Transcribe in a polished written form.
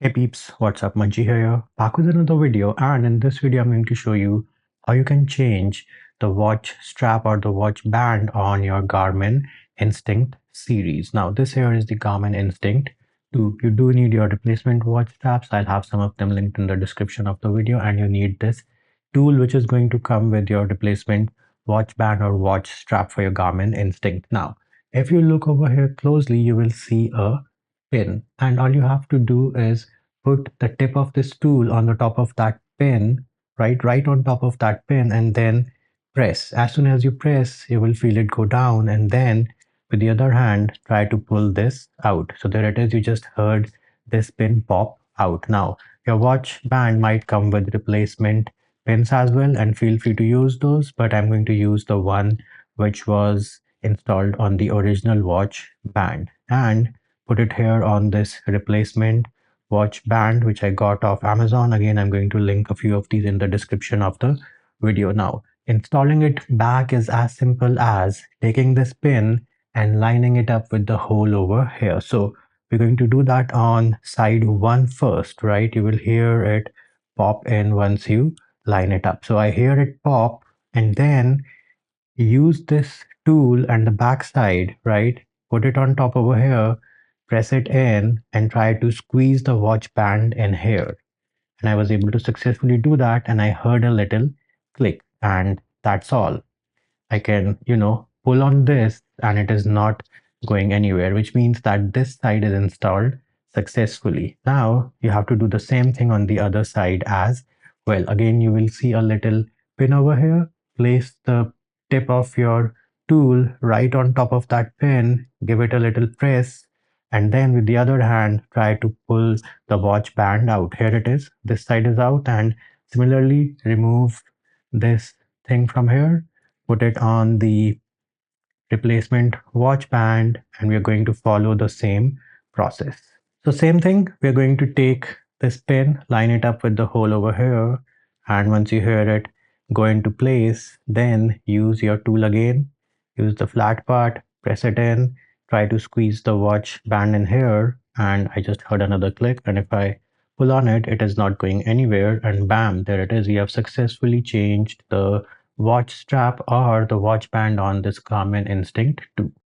Hey peeps, what's up? Munchie here, back with another video, and in this video I'm going to show you how you can change the watch strap or the watch band on your Garmin Instinct series. Now this here is the Garmin Instinct 2. You do need your replacement watch straps. I'll have some of them linked in the description of the video, and you need this tool which is going to come with your replacement watch band or watch strap for your Garmin Instinct. Now if you look over here closely, you will see a pin, and all you have to do is put the tip of this tool on the top of that pin, right on top of that pin, and then press. As soon as you press, you will feel it go down, and then with the other hand try to pull this out. So there it is, you just heard this pin pop out. Now your watch band might come with replacement pins as well, and feel free to use those, but I'm going to use the one which was installed on the original watch band and put it here on this replacement watch band which I got off Amazon. Again, I'm going to link a few of these in the description of the video. Now installing it back is as simple as taking this pin and lining it up with the hole over here. So we're going to do that on side one first, right? You will hear it pop in once you line it up. So I hear it pop, and then use this tool and the back side, right? Put it on top over here, press it in, and try to squeeze the watch band in here. And I was able to successfully do that, and I heard a little click, and that's all. I can, pull on this and it is not going anywhere, which means that this side is installed successfully. Now you have to do the same thing on the other side as well. Again, you will see a little pin over here. Place the tip of your tool right on top of that pin, give it a little press, and then with the other hand, try to pull the watch band out. Here it is. This side is out, and similarly remove this thing from here, put it on the replacement watch band, and we're going to follow the same process. So same thing, we're going to take this pin, line it up with the hole over here, and once you hear it go into place, then use your tool again, use the flat part, press it in, try to squeeze the watch band in here, and I just heard another click, and if I pull on it, it is not going anywhere, and bam, there it is. We have successfully changed the watch strap or the watch band on this Garmin Instinct 2.